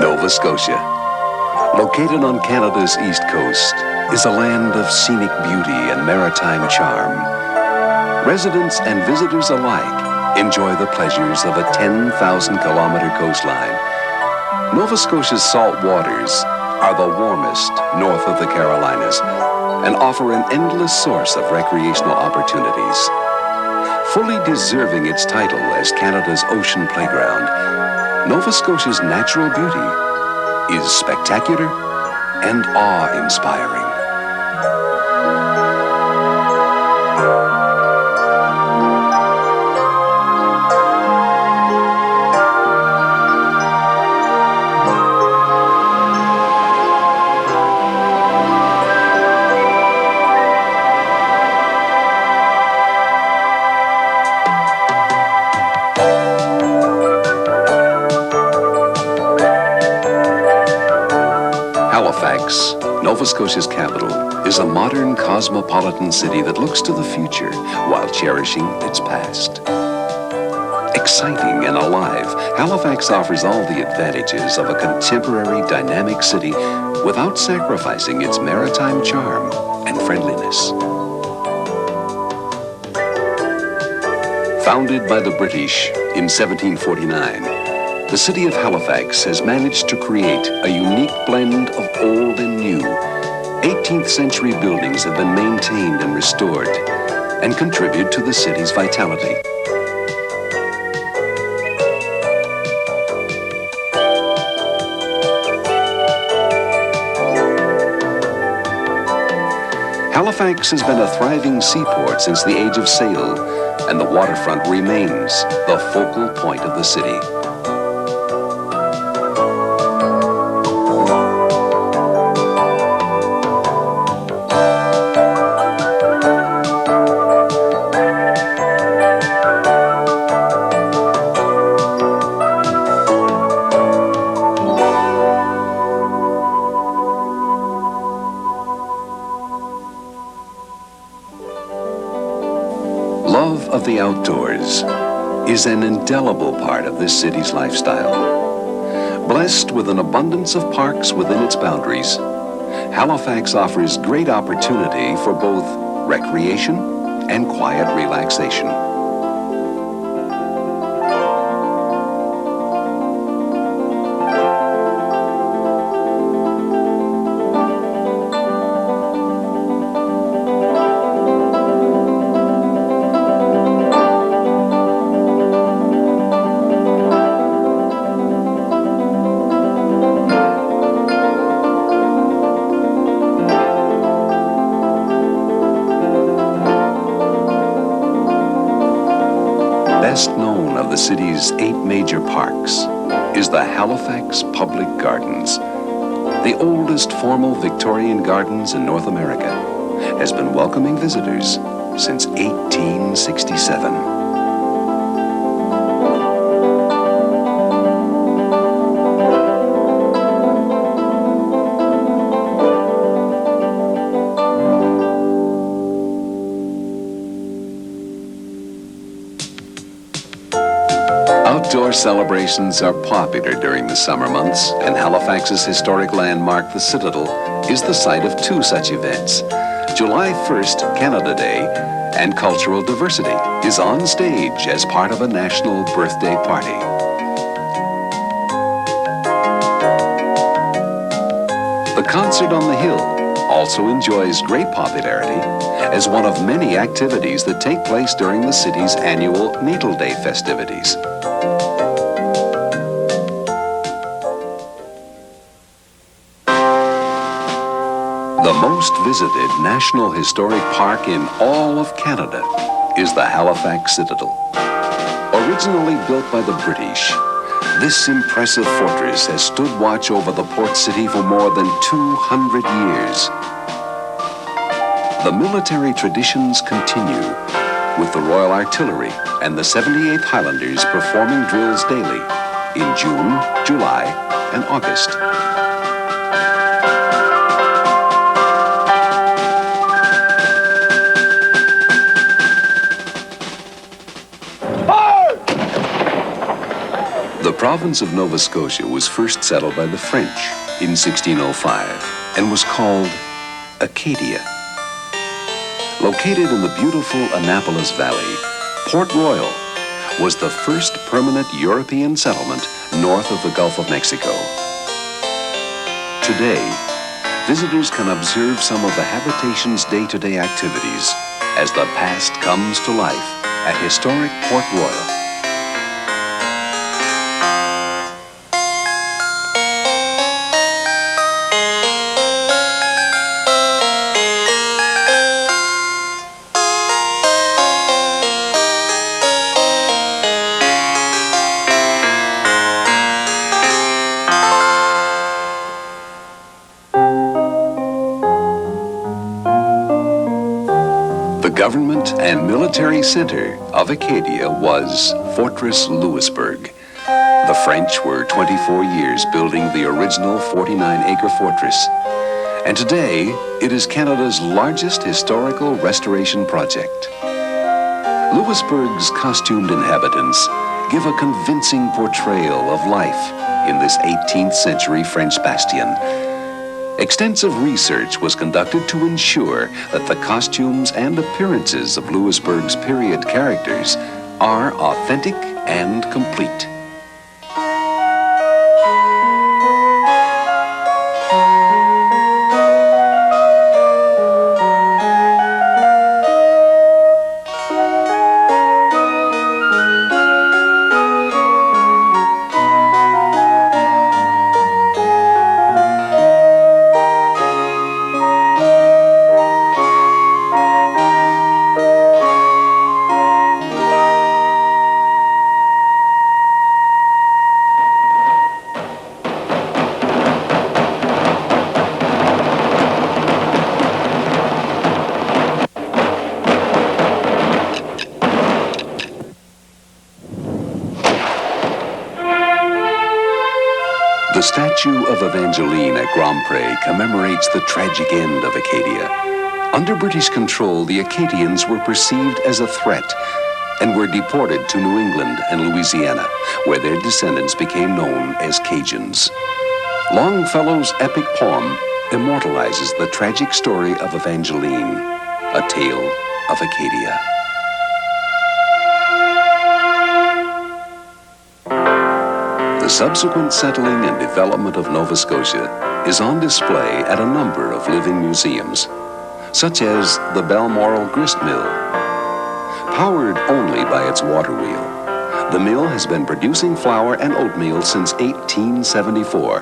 Nova Scotia. Located on Canada's east coast, is a land of scenic beauty and maritime charm. Residents and visitors alike enjoy the pleasures of a 10,000-kilometer coastline. Nova Scotia's salt waters are the warmest north of the Carolinas and offer an endless source of recreational opportunities. Fully deserving its title as Canada's ocean playground, Nova Scotia's natural beauty is spectacular and awe-inspiring. Halifax, Nova Scotia's capital, is a modern cosmopolitan city that looks to the future while cherishing its past. Exciting and alive, Halifax offers all the advantages of a contemporary, dynamic city without sacrificing its maritime charm and friendliness. Founded by the British in 1749, the city of Halifax has managed to create a unique blend of old and new. 18th century buildings have been maintained and restored and contribute to the city's vitality. Halifax has been a thriving seaport since the age of sail, and the waterfront remains the focal point of the city. Love of the outdoors is an indelible part of this city's lifestyle. Blessed with an abundance of parks within its boundaries, Halifax offers great opportunity for both recreation and quiet relaxation. Best known of the city's 8 major parks is the Halifax Public Gardens. The oldest formal Victorian gardens in North America has been welcoming visitors since 1867. Outdoor celebrations are popular during the summer months, and Halifax's historic landmark, the Citadel, is the site of 2 such events. July 1st, Canada Day, and Cultural Diversity is on stage as part of a national birthday party. The Concert on the Hill also enjoys great popularity as one of many activities that take place during the city's annual Natal Day festivities. The most visited National Historic Park in all of Canada is the Halifax Citadel. Originally built by the British, this impressive fortress has stood watch over the port city for more than 200 years. The military traditions continue, with the Royal Artillery and the 78th Highlanders performing drills daily in June, July, and August. province of Nova Scotia was first settled by the French in 1605 and was called Acadia. Located in the beautiful Annapolis Valley, Port Royal was the first permanent European settlement north of the Gulf of Mexico. Today, visitors can observe some of the habitation's day-to-day activities as the past comes to life at historic Port Royal. The government and military center of Acadia was Fortress Louisbourg. The French were 24 years building the original 49-acre fortress, and today it is Canada's largest historical restoration project. Louisbourg's costumed inhabitants give a convincing portrayal of life in this 18th century French bastion. Extensive research was conducted to ensure that the costumes and appearances of Louisbourg's period characters are authentic and complete. The statue of Evangeline at Grand Pre commemorates the tragic end of Acadia. Under British control, the Acadians were perceived as a threat and were deported to New England and Louisiana, where their descendants became known as Cajuns. Longfellow's epic poem immortalizes the tragic story of Evangeline, a tale of Acadia. The subsequent settling and development of Nova Scotia is on display at a number of living museums, such as the Balmoral Grist Mill. Powered only by its water wheel, the mill has been producing flour and oatmeal since 1874.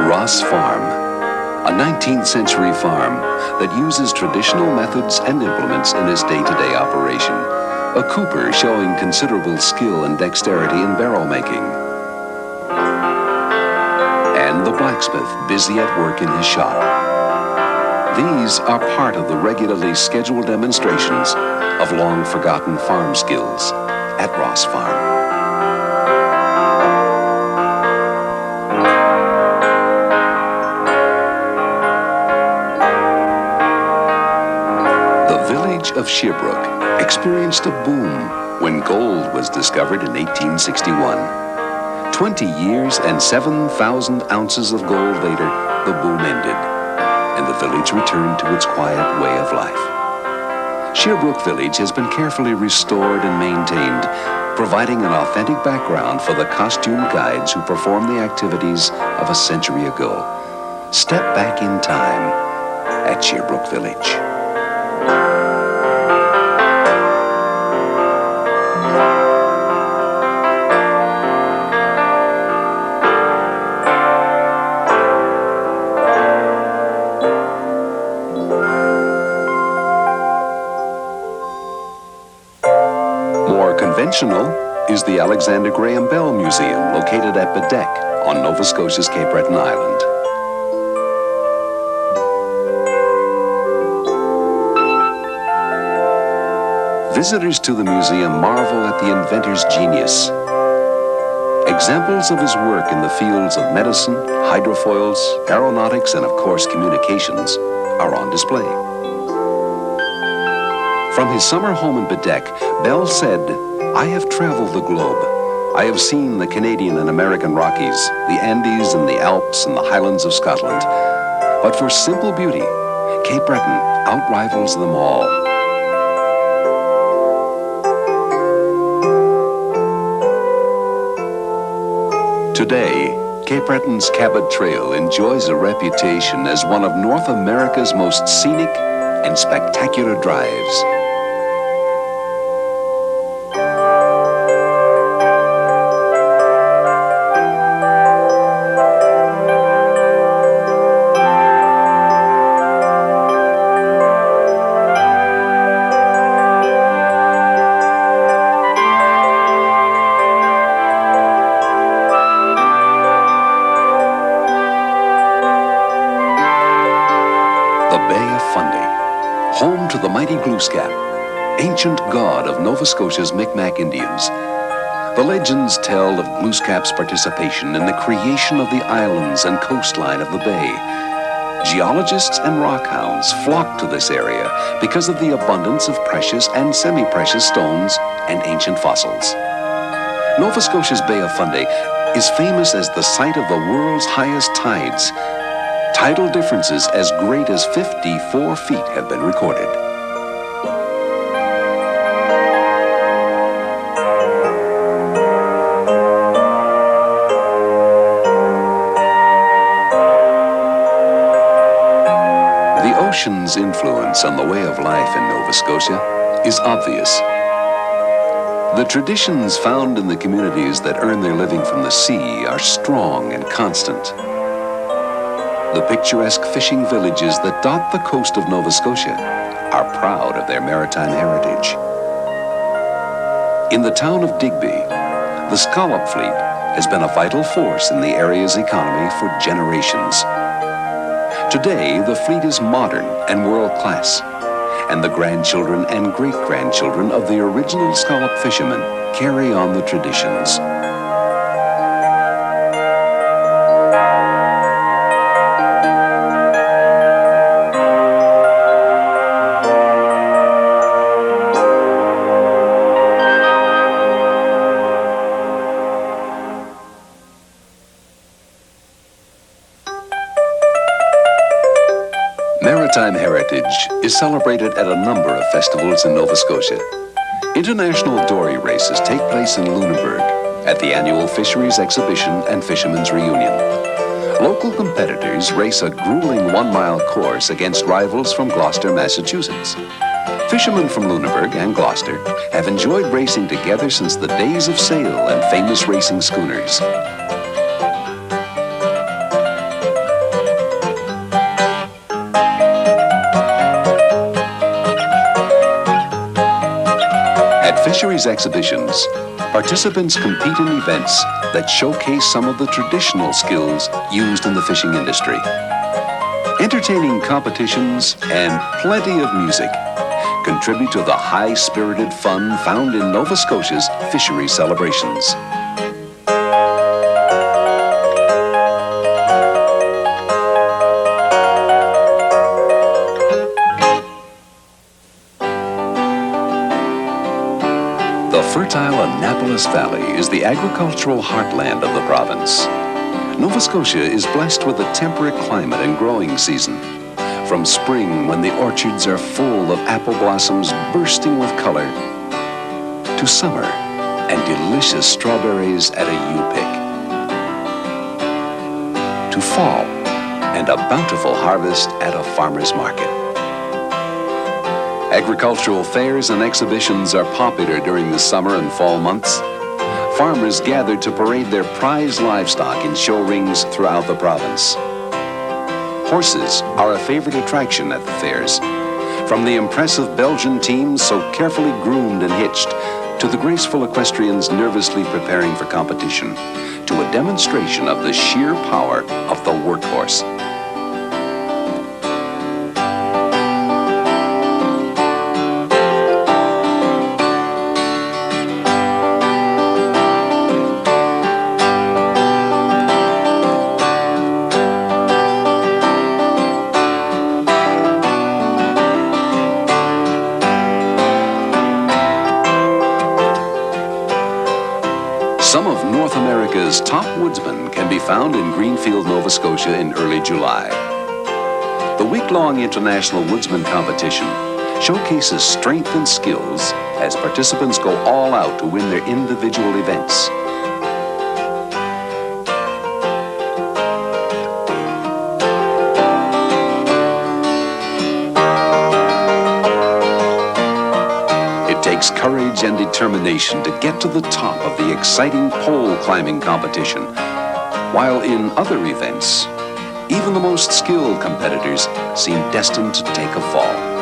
Ross Farm, a 19th century farm that uses traditional methods and implements in its day-to-day operation. A cooper showing considerable skill and dexterity in barrel making. And the blacksmith busy at work in his shop. These are part of the regularly scheduled demonstrations of long-forgotten farm skills at Ross Farm. The village of Sherbrooke experienced a boom when gold was discovered in 1861. 20 years and 7,000 ounces of gold later, the boom ended, and the village returned to its quiet way of life. Sherbrooke Village has been carefully restored and maintained, providing an authentic background for the costume guides who perform the activities of a century ago. Step back in time at Sherbrooke Village. Conventional is the Alexander Graham Bell Museum, located at Bedeque on Nova Scotia's Cape Breton Island. Visitors to the museum marvel at the inventor's genius. Examples of his work in the fields of medicine, hydrofoils, aeronautics, and of course communications are on display. From his summer home in Bedeque, Bell said, "I have traveled the globe. I have seen the Canadian and American Rockies, the Andes and the Alps and the Highlands of Scotland. But for simple beauty, Cape Breton outrivals them all." Today, Cape Breton's Cabot Trail enjoys a reputation as one of North America's most scenic and spectacular drives. Home to the mighty Glooscap, ancient god of Nova Scotia's Micmac Indians. The legends tell of Glooscap's participation in the creation of the islands and coastline of the bay. Geologists and rockhounds flock to this area because of the abundance of precious and semi-precious stones and ancient fossils. Nova Scotia's Bay of Fundy is famous as the site of the world's highest tides. Tidal differences as great as 54 feet have been recorded. The ocean's influence on the way of life in Nova Scotia is obvious. The traditions found in the communities that earn their living from the sea are strong and constant. The picturesque fishing villages that dot the coast of Nova Scotia are proud of their maritime heritage. In the town of Digby, the scallop fleet has been a vital force in the area's economy for generations. Today, the fleet is modern and world-class, and the grandchildren and great-grandchildren of the original scallop fishermen carry on the traditions. Maritime heritage is celebrated at a number of festivals in Nova Scotia. International dory races take place in Lunenburg at the annual Fisheries Exhibition and Fishermen's Reunion. Local competitors race a grueling 1-mile course against rivals from Gloucester, Massachusetts. Fishermen from Lunenburg and Gloucester have enjoyed racing together since the days of sail and famous racing schooners. Fisheries exhibitions, participants compete in events that showcase some of the traditional skills used in the fishing industry. Entertaining competitions and plenty of music contribute to the high-spirited fun found in Nova Scotia's fishery celebrations. The fertile Annapolis Valley is the agricultural heartland of the province. Nova Scotia is blessed with a temperate climate and growing season. From spring, when the orchards are full of apple blossoms bursting with color, to summer and delicious strawberries at a U-pick, to fall and a bountiful harvest at a farmer's market. Agricultural fairs and exhibitions are popular during the summer and fall months. Farmers gather to parade their prized livestock in show rings throughout the province. Horses are a favorite attraction at the fairs. From the impressive Belgian teams so carefully groomed and hitched, to the graceful equestrians nervously preparing for competition, to a demonstration of the sheer power of the workhorse. Some of North America's top woodsmen can be found in Greenfield, Nova Scotia in early July. The week-long International Woodsman Competition showcases strength and skills as participants go all out to win their individual events. It takes courage and determination to get to the top of the exciting pole climbing competition, while in other events, even the most skilled competitors seem destined to take a fall.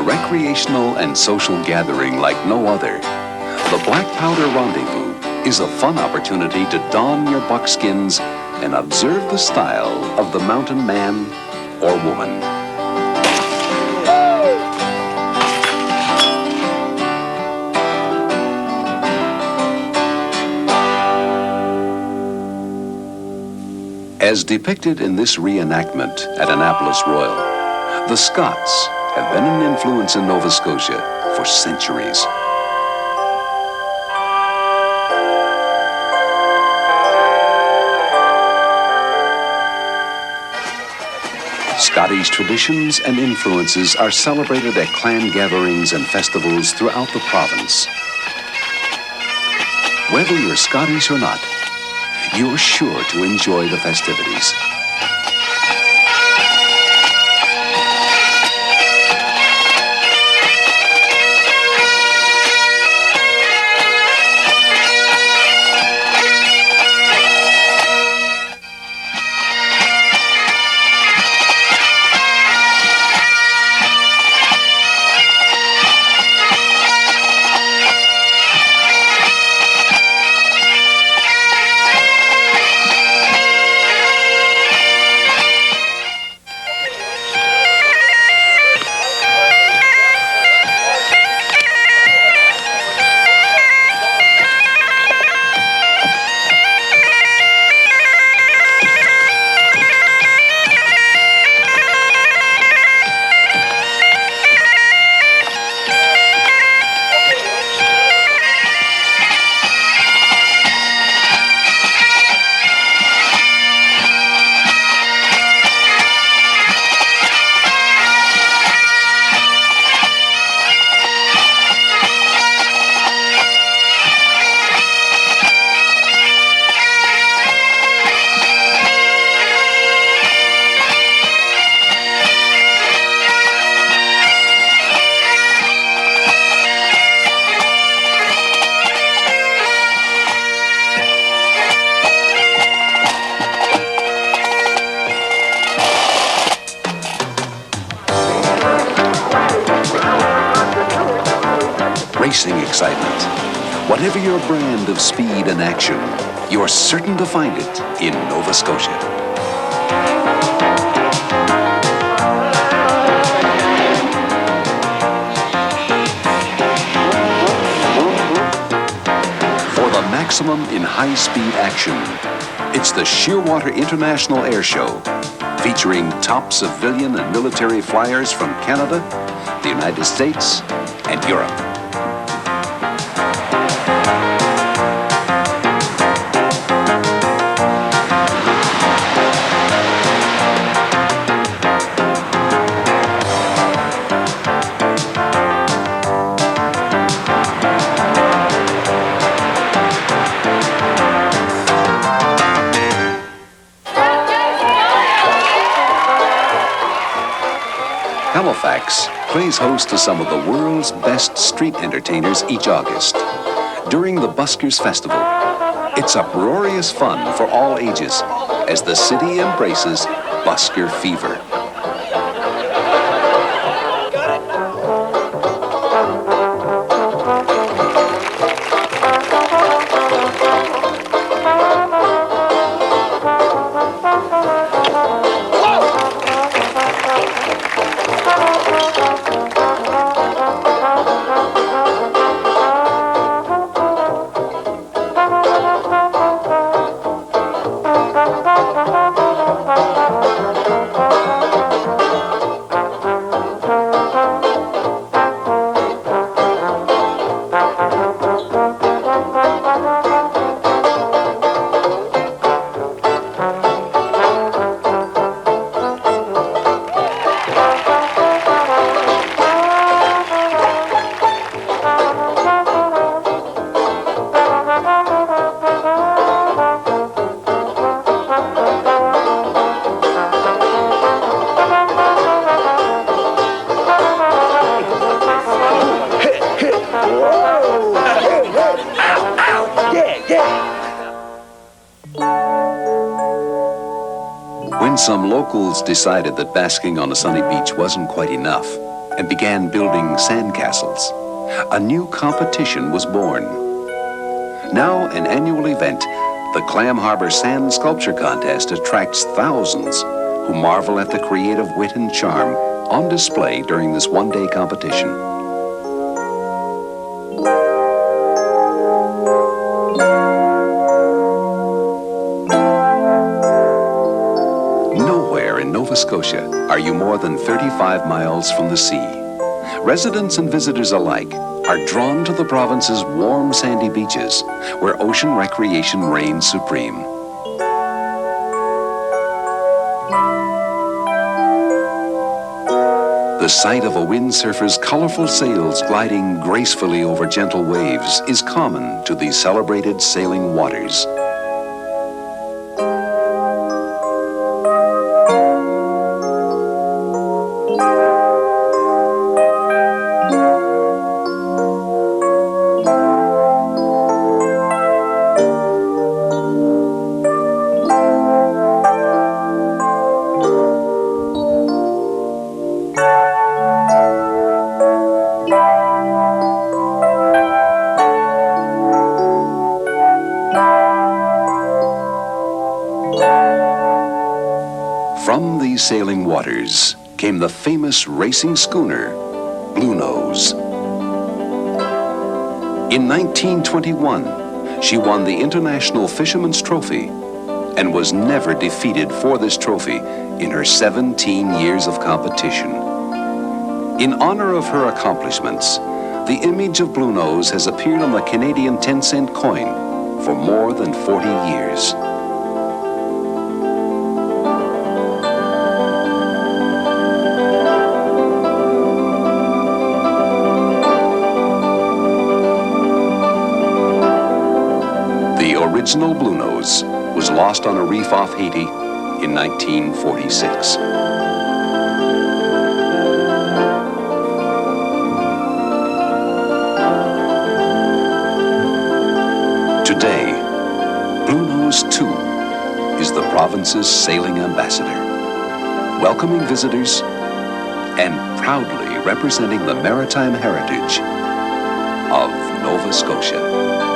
Recreational and social gathering like no other, the Black Powder Rendezvous is a fun opportunity to don your buckskins and observe the style of the mountain man or woman. As depicted in this reenactment at Annapolis Royal, the Scots have been an influence in Nova Scotia for centuries. Scottish traditions and influences are celebrated at clan gatherings and festivals throughout the province. Whether you're Scottish or not, you're sure to enjoy the festivities. Racing excitement. Whatever your brand of speed and action, you're certain to find it in Nova Scotia. For the maximum in high-speed action, it's the Shearwater International Air Show, featuring top civilian and military flyers from Canada, the United States, and Europe. Halifax plays host to some of the world's best street entertainers each August. During the Buskers Festival, it's uproarious fun for all ages as the city embraces busker fever. When some locals decided that basking on a sunny beach wasn't quite enough and began building sandcastles, a new competition was born. Now an annual event, the Clam Harbor Sand Sculpture Contest attracts thousands who marvel at the creative wit and charm on display during this one-day competition. Nowhere in Nova Scotia are you more than 35 miles from the sea. Residents and visitors alike are drawn to the province's warm sandy beaches, where ocean recreation reigns supreme. The sight of a windsurfer's colorful sails gliding gracefully over gentle waves is common to these celebrated sailing waters. From these sailing waters came the famous racing schooner, Blue Nose. In 1921, she won the International Fisherman's Trophy and was never defeated for this trophy in her 17 years of competition. In honor of her accomplishments, the image of Blue Nose has appeared on the Canadian 10-cent coin for more than 40 years. The original Blue Nose was lost on a reef off Haiti in 1946. Today, Blue Nose, too, is the province's sailing ambassador, welcoming visitors and proudly representing the maritime heritage of Nova Scotia.